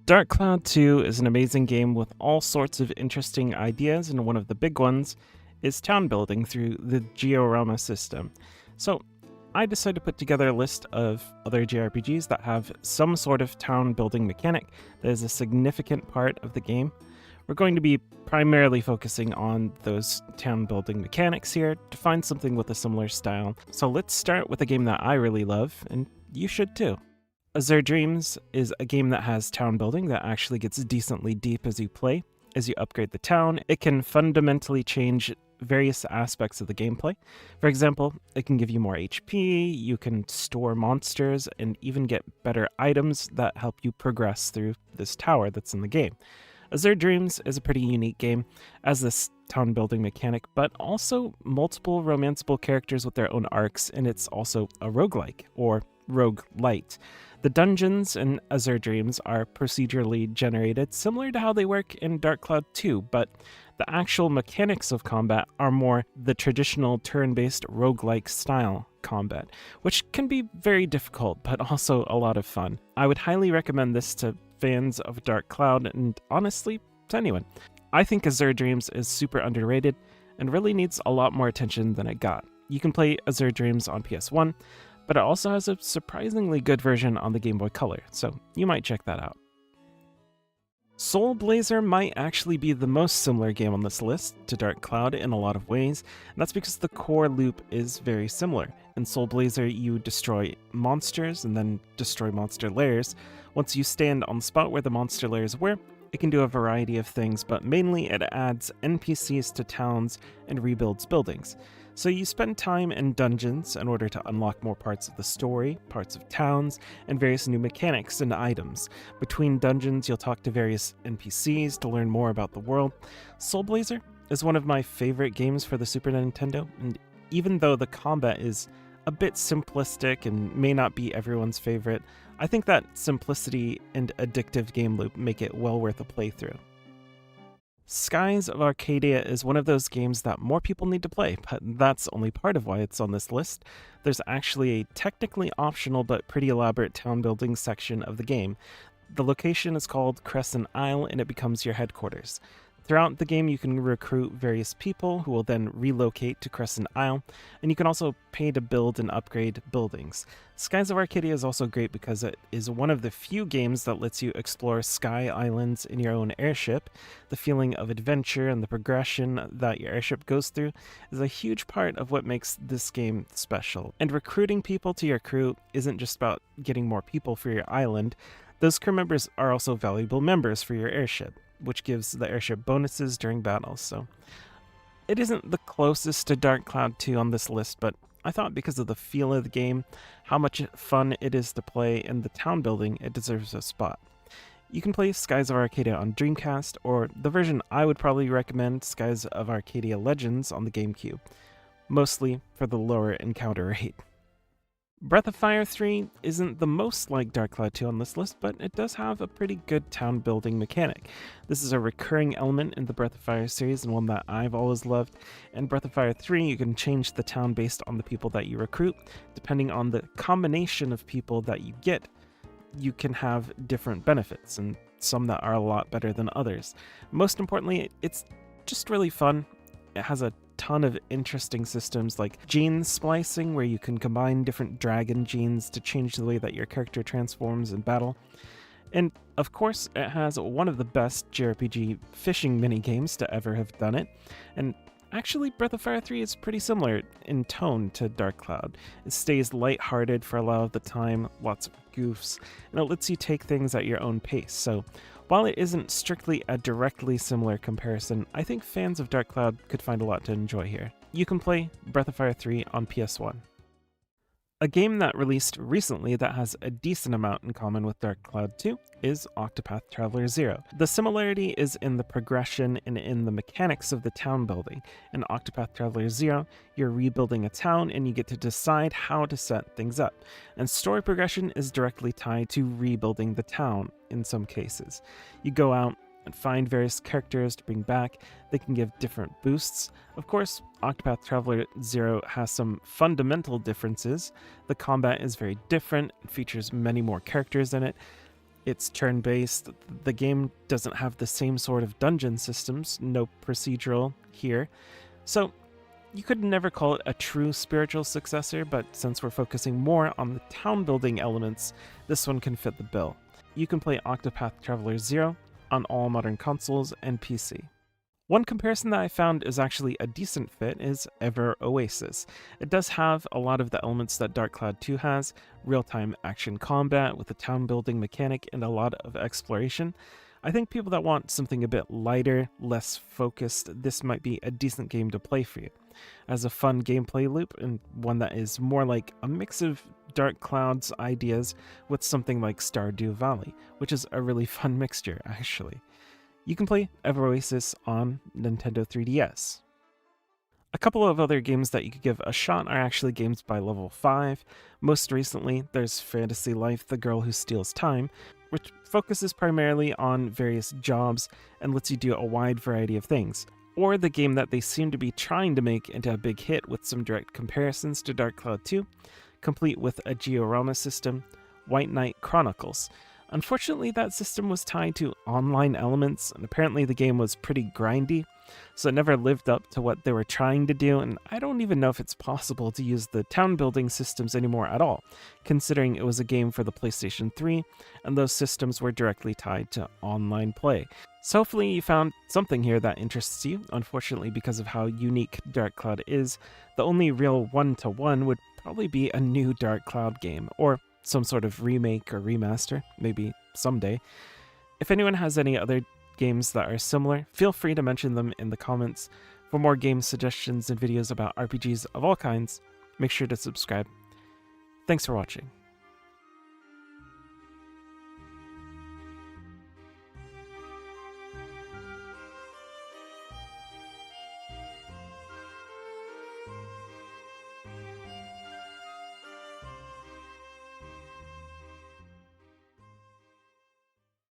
Dark Cloud 2 is an amazing game with all sorts of interesting ideas, and one of the big ones is town building through the Georama system. So I decided to put together a list of other JRPGs that have some sort of town building mechanic that is a significant part of the game. We're going to be primarily focusing on those town building mechanics here to find something with a similar style. So let's start with a game that I really love, and you should too. Azure Dreams is a game that has town building that actually gets decently deep as you play. As you upgrade the town, it can fundamentally change various aspects of the gameplay. For example, it can give you more HP, you can store monsters, and even get better items that help you progress through this tower that's in the game. Azure Dreams is a pretty unique game as this town building mechanic, but also multiple romanceable characters with their own arcs, and it's also a roguelike, or roguelite. The dungeons in Azure Dreams are procedurally generated, similar to how they work in Dark Cloud 2, but the actual mechanics of combat are more the traditional turn-based roguelike style combat, which can be very difficult, but also a lot of fun. I would highly recommend this to fans of Dark Cloud, and honestly, to anyone. I think Azure Dreams is super underrated, and really needs a lot more attention than it got. You can play Azure Dreams on PS1, but it also has a surprisingly good version on the Game Boy Color, so you might check that out. Soul Blazer might actually be the most similar game on this list to Dark Cloud in a lot of ways, and that's because the core loop is very similar. In Soul Blazer, you destroy monsters and then destroy monster lairs. Once you stand on the spot where the monster lairs were, it can do a variety of things, but mainly it adds NPCs to towns and rebuilds buildings. So you spend time in dungeons in order to unlock more parts of the story, parts of towns, and various new mechanics and items. Between dungeons, you'll talk to various NPCs to learn more about the world. Soul Blazer is one of my favorite games for the Super Nintendo, and even though the combat is a bit simplistic and may not be everyone's favorite, I think that simplicity and addictive game loop make it well worth a playthrough. Skies of Arcadia is one of those games that more people need to play, but that's only part of why it's on this list. There's actually a technically optional but pretty elaborate town building section of the game. The location is called Crescent Isle, and it becomes your headquarters. Throughout the game, you can recruit various people who will then relocate to Crescent Isle, and you can also pay to build and upgrade buildings. Skies of Arcadia is also great because it is one of the few games that lets you explore sky islands in your own airship. The feeling of adventure and the progression that your airship goes through is a huge part of what makes this game special. And recruiting people to your crew isn't just about getting more people for your island. Those crew members are also valuable members for your airship, which gives the airship bonuses during battles, so it isn't the closest to Dark Cloud 2 on this list, but I thought because of the feel of the game, how much fun it is to play, and the town building, it deserves a spot. You can play Skies of Arcadia on Dreamcast, or the version I would probably recommend, Skies of Arcadia Legends on the GameCube, mostly for the lower encounter rate. Breath of Fire 3 isn't the most like Dark Cloud 2 on this list, but it does have a pretty good town building mechanic. This is a recurring element in the Breath of Fire series and one that I've always loved. In Breath of Fire 3, you can change the town based on the people that you recruit. Depending on the combination of people that you get, you can have different benefits, and some that are a lot better than others. Most importantly, it's just really fun. It has a ton of interesting systems like gene splicing, where you can combine different dragon genes to change the way that your character transforms in battle. And of course, it has one of the best JRPG fishing minigames to ever have done it. And actually, Breath of Fire 3 is pretty similar in tone to Dark Cloud. It stays lighthearted for a lot of the time, lots of goofs, and it lets you take things at your own pace. So while it isn't strictly a directly similar comparison, I think fans of Dark Cloud could find a lot to enjoy here. You can play Breath of Fire 3 on PS1. A game that released recently that has a decent amount in common with Dark Cloud 2 is Octopath Traveler 0. The similarity is in the progression and in the mechanics of the town building. In Octopath Traveler 0, you're rebuilding a town and you get to decide how to set things up. And story progression is directly tied to rebuilding the town in some cases. You go out and find various characters to bring back. They can give different boosts. Of course, Octopath Traveler 0 has some fundamental differences. The combat is very different and features many more characters in it. It's turn-based. The game doesn't have the same sort of dungeon systems, no procedural here. So you could never call it a true spiritual successor, but since we're focusing more on the town building elements, this one can fit the bill. You can play Octopath Traveler 0 on all modern consoles and PC. One comparison that I found is actually a decent fit is Ever Oasis. It does have a lot of the elements that Dark Cloud 2 has, real-time action combat with a town building mechanic and a lot of exploration. I think people that want something a bit lighter, less focused, this might be a decent game to play for you. As a fun gameplay loop and one that is more like a mix of Dark Cloud's ideas with something like Stardew Valley, which is a really fun mixture actually. You can play Ever Oasis on Nintendo 3DS. A couple of other games that you could give a shot are actually games by Level 5. Most recently, there's Fantasy Life: The Girl Who Steals Time, which focuses primarily on various jobs and lets you do a wide variety of things. Or the game that they seem to be trying to make into a big hit with some direct comparisons to Dark Cloud 2, complete with a diorama system, White Knight Chronicles. Unfortunately, that system was tied to online elements, and apparently the game was pretty grindy, so it never lived up to what they were trying to do, and I don't even know if it's possible to use the town building systems anymore at all, considering it was a game for the PlayStation 3, and those systems were directly tied to online play. So hopefully you found something here that interests you. Unfortunately, because of how unique Dark Cloud is, the only real one-to-one would probably be a new Dark Cloud game, or some sort of remake or remaster, maybe someday. If anyone has any other games that are similar, feel free to mention them in the comments. For more game suggestions and videos about RPGs of all kinds, make sure to subscribe. Thanks for watching.